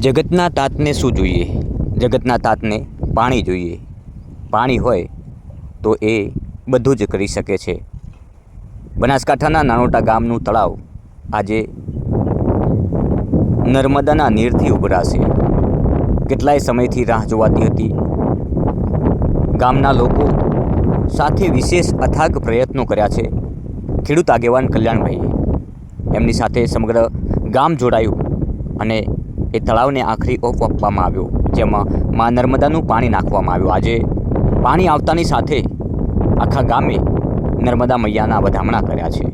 જગતના તાતને શું જોઈએ? જગતના તાતને પાણી જોઈએ. પાણી હોય તો એ બધું જ કરી શકે છે. બનાસકાંઠાના નાનોટા ગામનું તળાવ આજે નર્મદાના નીરથી ઉભરાશે. કેટલાય સમયથી રાહ જોવાતી હતી. ગામના લોકો સાથે વિશેષ અથાગ પ્રયત્નો કર્યા છે. ખેડૂત આગેવાન કલ્યાણભાઈએ એમની સાથે સમગ્ર ગામ જોડાયું અને એ તળાવને આખરી ઓપ આપવામાં આવ્યો, જેમાં મા નર્મદાનું પાણી નાખવામાં આવ્યું. આજે પાણી આવતાની સાથે આખા ગામે નર્મદા મૈયાના વધામણા કર્યા છે.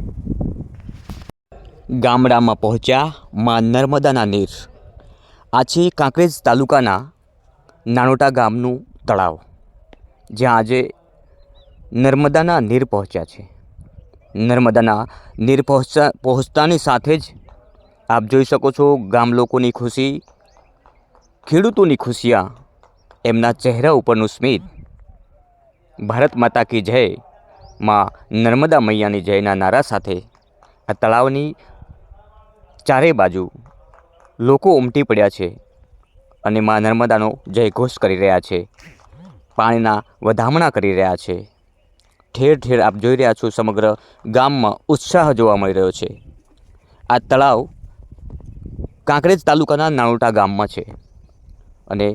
ગામડામાં પહોંચ્યા મા નર્મદાના નીર. આ છે કાંકરેજ તાલુકાના નાનોટા ગામનું તળાવ, જ્યાં આજે નર્મદાના નીર પહોંચ્યા છે. નર્મદાના નીર પહોંચતાની સાથે જ આપ જોઈ શકો છો ગામ લોકોની ખુશી, ખેડૂતોની ખુશિયા, એમના ચહેરા ઉપરનું સ્મિત. ભારત માતા કી જય, માં નર્મદા મૈયાની જયના નારા સાથે આ તળાવની ચારે બાજુ લોકો ઉમટી પડ્યા છે અને માં નર્મદાનો જય ઘોષ કરી રહ્યા છે. પાણીના વધામણા કરી રહ્યા છે. ઠેર ઠેર આપ જોઈ રહ્યા છો સમગ્ર ગામમાં ઉત્સાહ જોવા મળી રહ્યો છે. આ તળાવ કાંકરેજ તાલુકાના નાનોટા ગામમાં છે અને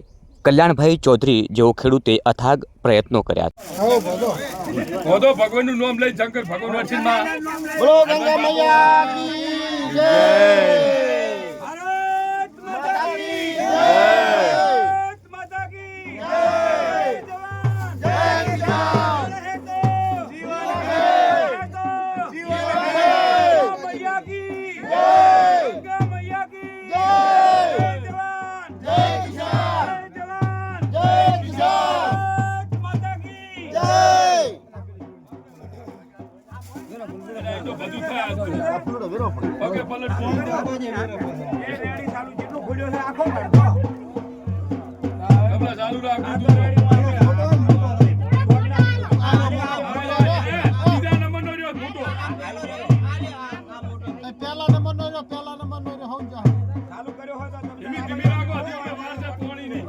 કલ્યાણભાઈ ચૌધરી જેવો ખેડૂતે અથાગ પ્રયત્નો કર્યા. ભગવાનનું નામ લઈ શંકર ભગવાન બોલો ગંગા મૈયા કી જય, ભારત માતા કી જય, ભારત માતા કી જય, જવાન જય કિસાન, જીવન હે તો જીવન હે, મૈયા કી જય, ગંગા મૈયા કી જય, જવાન જય કિસાન, જવાન જય કિસાન, ભારત માતા કી જય. તો બધું થાય પગે પલટ એ રેડી ચાલુ જેટલું ખોલ્યો છે આખો કાઢો હમણાં ચાલુ રાખું બીજા નંબરનો રહ્યો મોટો પહેલા નંબરનો હોઉં જા ચાલુ કર્યો હોય તો ધીમે ધીમે રાખો ધીમે મારશે પાણી નહીં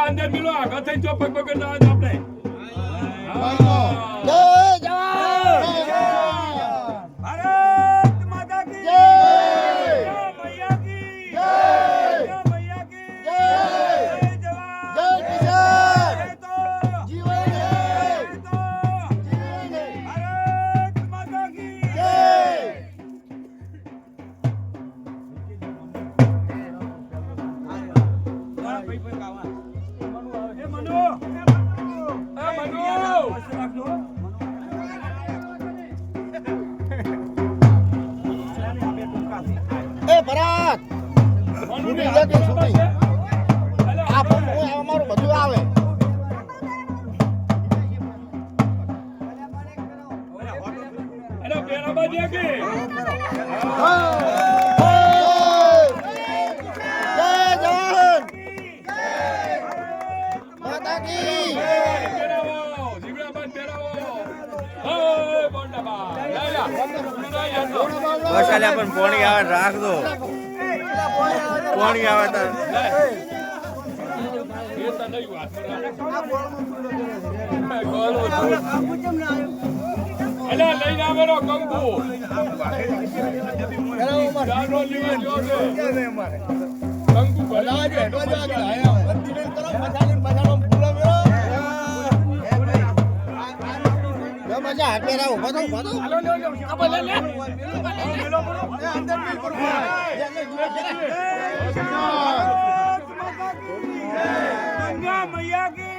અંદર મિલો આગળ થઈ જો પગ પગ ના આપણે જય જવાન, ભારત માતા કી જય, મૈયા કી જય, મૈયા કી જય, જવાન જય કિસાન, જય તો જીવન હે, તો જીવન હે, ભારત માતા કી જય. એ ભરત છૂટી જતી છૂટી આ અમારું બધું આવે. બસાલ્યા પણ પોણી આવે રાખ દો, પોણી આવે તો લઈને આવેલો કંકુ કંકુ મજા હાથે રહો બધું બધું ગંગા મૈયા કી